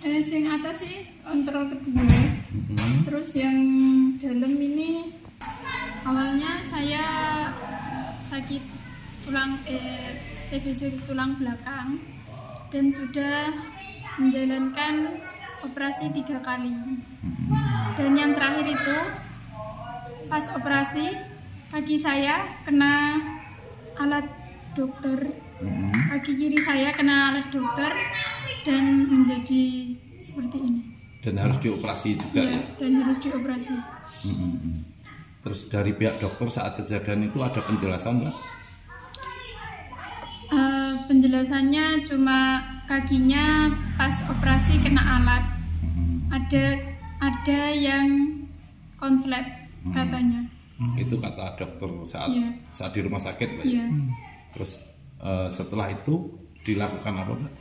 Yang atas sih kontrol kedua. Terus yang dalam ini awalnya saya sakit TBC tulang belakang dan sudah menjalankan operasi 3 kali. Dan yang terakhir itu pas operasi kaki saya kena alat dokter, kaki kiri saya kena alat dokter dan menjadi seperti ini. Dan harus dioperasi juga ya? Dan harus dioperasi. Terus dari pihak dokter saat kejadian itu ada penjelasan nggak? Penjelasannya cuma kakinya pas operasi kena alat. Ada yang konslet katanya. Itu kata dokter saat di rumah sakit, Mbak? Iya. Terus setelah itu dilakukan apa, Mbak?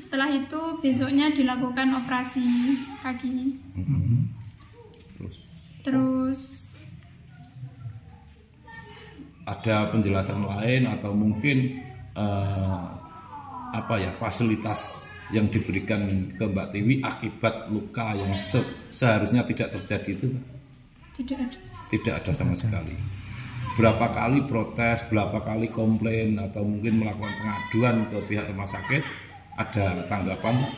Setelah itu besoknya dilakukan operasi kaki. Terus ada penjelasan lain atau mungkin fasilitas yang diberikan ke Mbak Tiwi akibat luka yang seharusnya tidak terjadi itu? Tidak ada sama sekali. Berapa kali protes, berapa kali komplain atau mungkin melakukan pengaduan ke pihak rumah sakit? Ada tanggapan?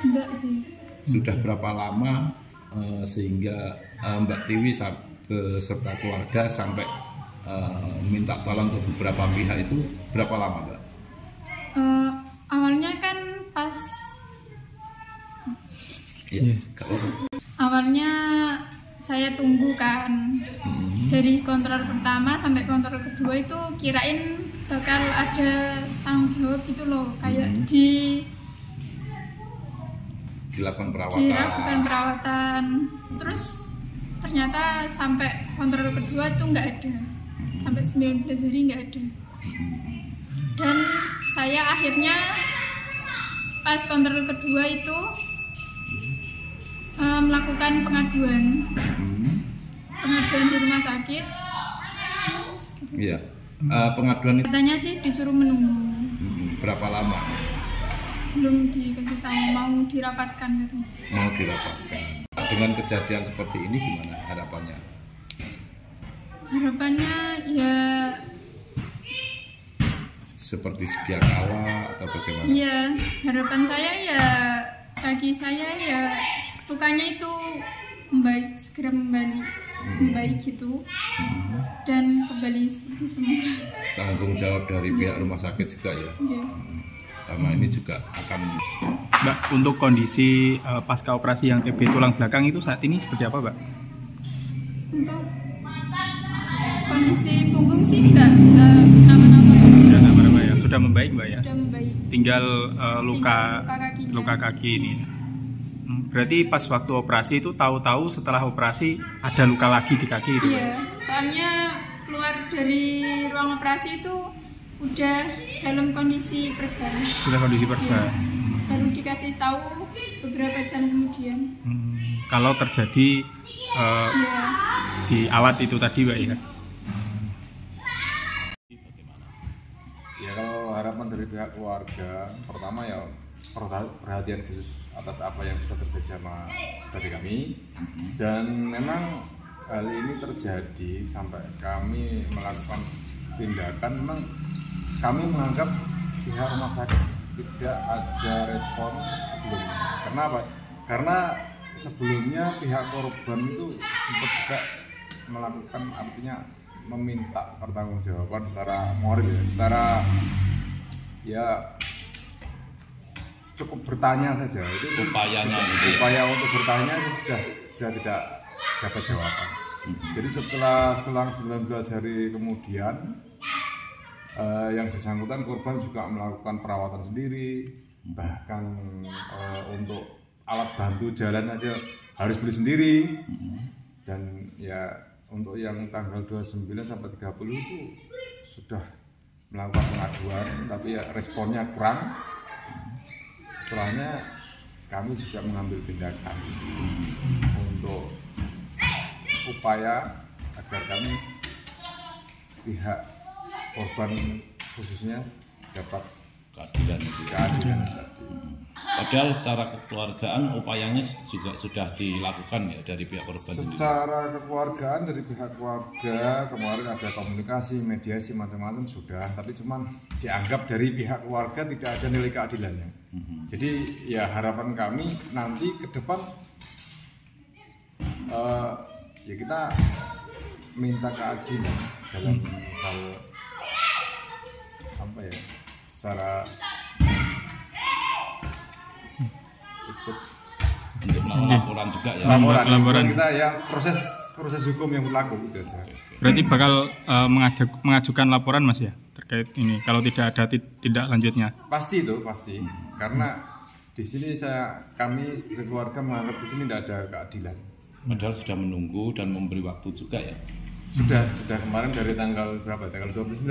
Enggak sih. Sudah berapa lama sehingga Mbak Tiwi beserta keluarga sampai minta tolong ke beberapa pihak itu berapa lama, Mbak? Awalnya kan pas awalnya saya tunggu kan dari kontrol pertama sampai kontrol kedua itu kirain bakal ada tanggung jawab gitu loh, kayak dilakukan perawatan. Terus ternyata sampai kontrol kedua tuh nggak ada, sampai 19 hari nggak ada. Dan saya akhirnya pas kontrol kedua itu melakukan pengaduan di rumah sakit. Iya. Pengaduan itu katanya sih disuruh menunggu. Berapa lama? Belum dikasih tahu, mau dirapatkan gitu. Mau dirapatkan. Dengan kejadian seperti ini gimana harapannya? Harapannya ya seperti sedia kala atau bagaimana? Iya, harapan saya ya kaki saya ya lukanya itu segera membaik gitu, dan kembali seperti semula. Tanggung jawab dari pihak rumah sakit juga ya? Iya. Karena ini juga akan. Mbak, untuk kondisi pasca operasi yang TB tulang belakang itu saat ini seperti apa, Mbak? Untuk kondisi punggung sih enggak nama-nama ya. Sudah nama-nama ya, sudah membaik, Mbak ya? Sudah membaik. Tinggal luka kaki ini. Berarti pas waktu operasi itu tahu-tahu setelah operasi ada luka lagi di kaki itu? Iya, soalnya keluar dari ruang operasi itu udah dalam kondisi perban. Sudah kondisi perban. Iya. Baru dikasih tahu beberapa jam kemudian. Kalau terjadi di alat itu tadi, Mbak ya? Ya, kalau harapan dari pihak keluarga, pertama ya perhatian khusus atas apa yang sudah terjadi sama saudari kami. Dan memang hal ini terjadi sampai kami melakukan tindakan, memang kami menganggap pihak rumah sakit tidak ada respon sebelumnya. Kenapa? Karena sebelumnya pihak korban itu sempat juga melakukan, artinya meminta pertanggungjawaban secara moral ya, secara ya cukup bertanya saja, itu upaya untuk bertanya sudah tidak dapat jawaban. Jadi setelah selang 19 hari kemudian yang bersangkutan korban juga melakukan perawatan sendiri, bahkan untuk alat bantu jalan aja harus beli sendiri. Dan ya untuk yang tanggal 29 sampai 30 itu sudah melakukan pengaduan, tapi ya responnya kurang. Setelahnya kami juga mengambil tindakan untuk upaya agar kami pihak korban khususnya dapat keadilan itu. Keadilan. Padahal secara kekeluargaan upayanya juga sudah dilakukan ya dari pihak korban sendiri. Secara kekeluargaan dari pihak keluarga kemarin ada komunikasi, mediasi macam-macam sudah, tapi cuman dianggap dari pihak keluarga tidak ada nilai keadilannya. Jadi ya harapan kami nanti ke depan ya kita minta keadilan dalam hal apa ya, secara untuk melakukan laporan juga ya. Laporan kita ya proses hukum yang berlaku gitu aja. Berarti bakal mengajukan laporan Mas ya terkait ini kalau tidak ada tindak lanjutnya. Pasti itu pasti. Karena di sini kami sebagai keluarga menganggap di sini tidak ada keadilan. Padahal sudah menunggu dan memberi waktu juga ya. Sudah kemarin dari tanggal berapa? Tanggal 29.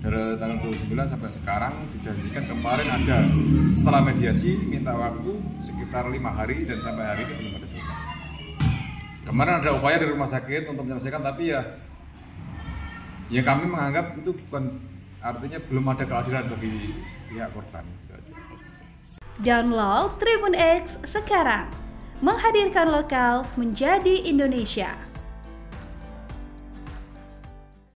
Dari tanggal 29 sampai sekarang dijanjikan kemarin ada setelah mediasi minta waktu sekitar 5 hari dan sampai hari ini belum ada selesai. Kemarin ada upaya dari rumah sakit untuk menyelesaikan tapi ya kami menganggap itu bukan artinya belum ada keadilan bagi pihak korban. Download Tribun X sekarang. Menghadirkan lokal menjadi Indonesia.